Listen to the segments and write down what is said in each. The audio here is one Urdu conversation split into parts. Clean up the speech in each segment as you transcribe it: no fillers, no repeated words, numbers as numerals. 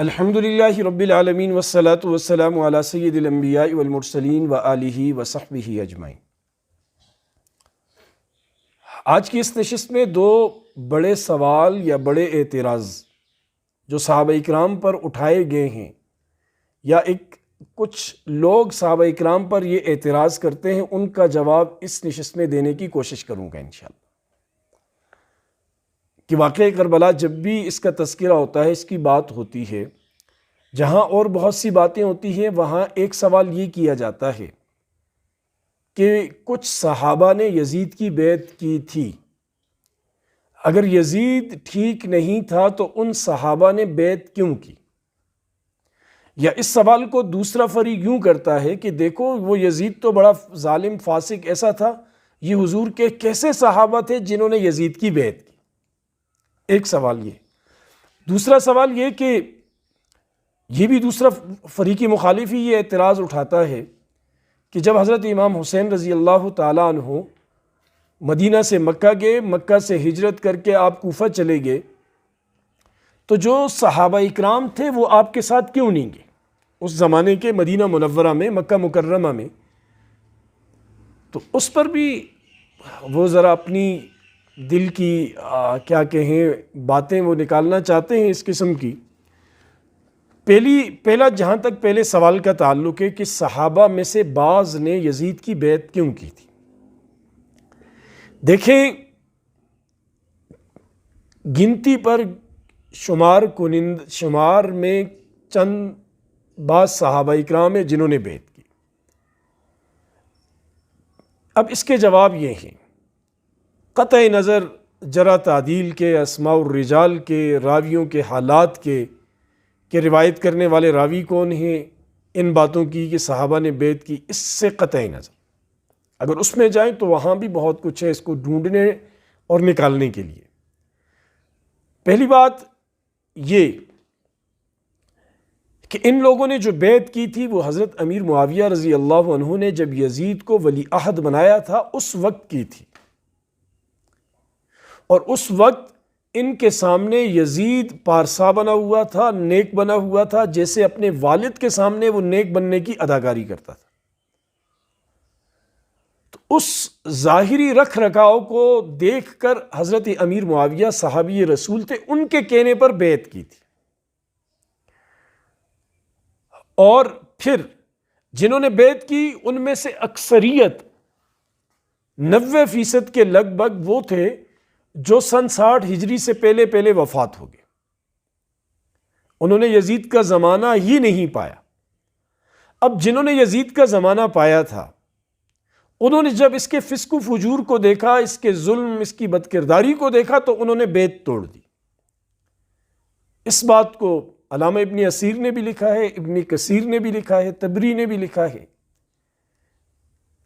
الحمدللہ رب العالمین والصلاة والسلام علی سید الانبیاء والمرسلین وآلہ وصحبہ اجمعین۔ آج کی اس نشست میں دو بڑے سوال یا بڑے اعتراض جو صحابہ اکرام پر اٹھائے گئے ہیں، یا کچھ لوگ صحابہ اکرام پر یہ اعتراض کرتے ہیں، ان کا جواب اس نشست میں دینے کی کوشش کروں گا انشاءاللہ۔ کہ واقعہ کربلا جب بھی اس کا تذکرہ ہوتا ہے، اس کی بات ہوتی ہے، جہاں اور بہت سی باتیں ہوتی ہیں وہاں ایک سوال یہ کیا جاتا ہے کہ کچھ صحابہ نے یزید کی بیعت کی تھی، اگر یزید ٹھیک نہیں تھا تو ان صحابہ نے بیعت کیوں کی؟ یا اس سوال کو دوسرا فریق یوں کرتا ہے کہ دیکھو وہ یزید تو بڑا ظالم فاسق ایسا تھا، یہ حضور کے کیسے صحابہ تھے جنہوں نے یزید کی بیعت کی؟ ایک سوال یہ۔ دوسرا سوال یہ کہ یہ بھی دوسرا فریقی مخالف ہی یہ اعتراض اٹھاتا ہے کہ جب حضرت امام حسین رضی اللہ تعالیٰ عنہ مدینہ سے مکہ گئے، مکہ سے ہجرت کر کے آپ کوفہ چلے گئے، تو جو صحابہ اکرام تھے وہ آپ کے ساتھ کیوں نہیں گئے اس زمانے کے مدینہ منورہ میں، مکہ مکرمہ میں؟ تو اس پر بھی وہ ذرا اپنی دل کی کیا کہیں باتیں وہ نکالنا چاہتے ہیں اس قسم کی۔ پہلا جہاں تک پہلے سوال کا تعلق ہے کہ صحابہ میں سے بعض نے یزید کی بیعت کیوں کی تھی؟ دیکھیں، گنتی پر شمار میں چند بعض صحابہ اکرام ہیں جنہوں نے بیعت کی۔ اب اس کے جواب یہ ہیں، قطع نظر جرا تعدیل کے، اسماء الرجال کے، راویوں کے حالات کے، کہ روایت کرنے والے راوی کون ہیں، ان باتوں کی کہ صحابہ نے بیعت کی، اس سے قطع نظر اگر اس میں جائیں تو وہاں بھی بہت کچھ ہے اس کو ڈھونڈنے اور نکالنے کے لیے۔ پہلی بات یہ کہ ان لوگوں نے جو بیعت کی تھی وہ حضرت امیر معاویہ رضی اللہ عنہ نے جب یزید کو ولی عہد بنایا تھا اس وقت کی تھی، اور اس وقت ان کے سامنے یزید پارسا بنا ہوا تھا، نیک بنا ہوا تھا، جیسے اپنے والد کے سامنے وہ نیک بننے کی اداکاری کرتا تھا۔ تو اس ظاہری رکھ رکھاؤ کو دیکھ کر حضرت امیر معاویہ صحابی رسول تھے، ان کے کہنے پر بیعت کی تھی۔ اور پھر جنہوں نے بیعت کی ان میں سے اکثریت 90% کے لگ بھگ وہ تھے جو سن 60 ہجری سے پہلے وفات ہو گئے، انہوں نے یزید کا زمانہ ہی نہیں پایا۔ اب جنہوں نے یزید کا زمانہ پایا تھا، انہوں نے جب اس کے فسق و فجور کو دیکھا، اس کے ظلم، اس کی بدکرداری کو دیکھا، تو انہوں نے بیعت توڑ دی۔ اس بات کو علامہ ابن اسیر نے بھی لکھا ہے، ابن کثیر نے بھی لکھا ہے، طبری نے بھی لکھا ہے،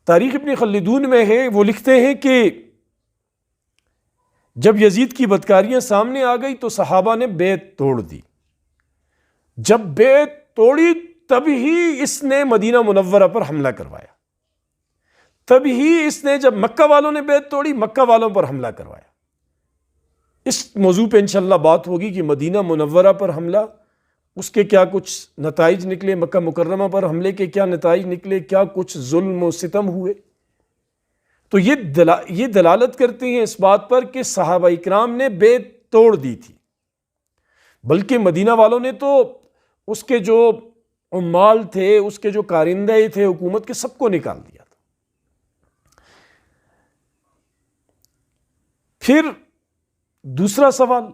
تاریخ ابن خلدون میں ہے، وہ لکھتے ہیں کہ جب یزید کی بدکاریاں سامنے آ گئی تو صحابہ نے بیعت توڑ دی۔ جب بیعت توڑی تب ہی اس نے مدینہ منورہ پر حملہ کروایا، تب ہی اس نے، جب مکہ والوں نے بیعت توڑی، مکہ والوں پر حملہ کروایا۔ اس موضوع پہ انشاءاللہ بات ہوگی کہ مدینہ منورہ پر حملہ، اس کے کیا کچھ نتائج نکلے، مکہ مکرمہ پر حملے کے کیا نتائج نکلے، کیا کچھ ظلم و ستم ہوئے۔ تو یہ دلالت کرتے ہیں اس بات پر کہ صحابہ اکرام نے بیعت توڑ دی تھی، بلکہ مدینہ والوں نے تو اس کے جو عمال تھے، اس کے جو کارندے تھے حکومت کے، سب کو نکال دیا تھا۔ پھر دوسرا سوال،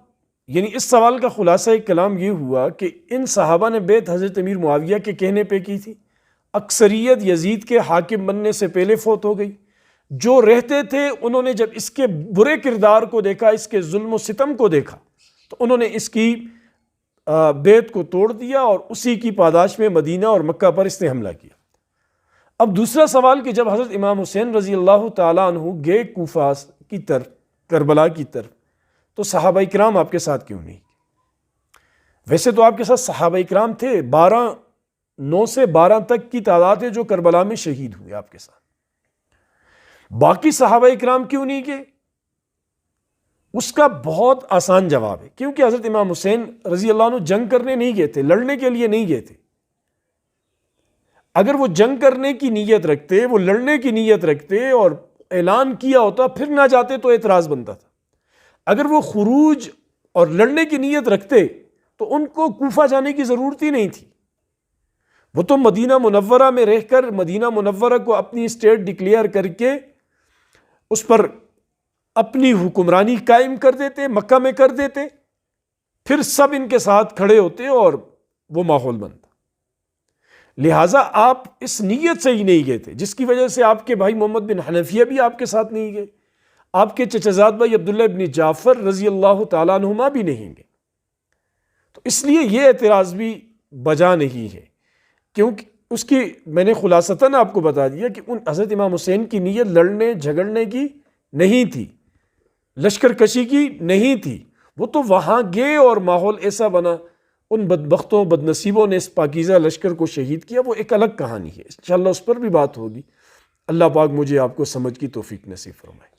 یعنی اس سوال کا خلاصہ کلام یہ ہوا کہ ان صحابہ نے بیعت حضرت امیر معاویہ کے کہنے پہ کی تھی، اکثریت یزید کے حاکم بننے سے پہلے فوت ہو گئی، جو رہتے تھے انہوں نے جب اس کے برے کردار کو دیکھا، اس کے ظلم و ستم کو دیکھا، تو انہوں نے اس کی بیعت کو توڑ دیا، اور اسی کی پاداش میں مدینہ اور مکہ پر اس نے حملہ کیا۔ اب دوسرا سوال کہ جب حضرت امام حسین رضی اللہ تعالیٰ عنہ گئے کوفہ کی طرف، کربلا کی طرف، تو صحابہ اکرام آپ کے ساتھ کیوں نہیں؟ ویسے تو آپ کے ساتھ صحابہ اکرام تھے، 9 سے 12 تک کی تعداد ہے جو کربلا میں شہید ہوئے آپ کے ساتھ، باقی صحابہ اکرام کیوں نہیں گئے؟ اس کا بہت آسان جواب ہے، کیونکہ حضرت امام حسین رضی اللہ عنہ جنگ کرنے نہیں گئے تھے، لڑنے کے لیے نہیں گئے تھے۔ اگر وہ جنگ کرنے کی نیت رکھتے، وہ لڑنے کی نیت رکھتے اور اعلان کیا ہوتا پھر نہ جاتے تو اعتراض بنتا تھا۔ اگر وہ خروج اور لڑنے کی نیت رکھتے تو ان کو کوفہ جانے کی ضرورت ہی نہیں تھی۔ وہ تو مدینہ منورہ میں رہ کر مدینہ منورہ کو اپنی اسٹیٹ ڈکلیئر کر کے اس پر اپنی حکمرانی قائم کر دیتے، مکہ میں کر دیتے، پھر سب ان کے ساتھ کھڑے ہوتے اور وہ ماحول بنتا۔ لہٰذا آپ اس نیت سے ہی نہیں گئے تھے، جس کی وجہ سے آپ کے بھائی محمد بن حنفیہ بھی آپ کے ساتھ نہیں گئے، آپ کے چچا زاد بھائی عبداللہ ابن جعفر رضی اللہ تعالیٰ عنہما بھی نہیں گئے۔ تو اس لیے یہ اعتراض بھی بجا نہیں ہے، کیونکہ اس کی میں نے خلاصتاً آپ کو بتا دیا کہ ان حضرت امام حسین کی نیت لڑنے جھگڑنے کی نہیں تھی، لشکر کشی کی نہیں تھی۔ وہ تو وہاں گئے اور ماحول ایسا بنا، ان بدبختوں بد نصیبوں نے اس پاکیزہ لشکر کو شہید کیا، وہ ایک الگ کہانی ہے، انشاءاللہ اس پر بھی بات ہوگی۔ اللہ پاک مجھے آپ کو سمجھ کی توفیق نصیب فرمائے۔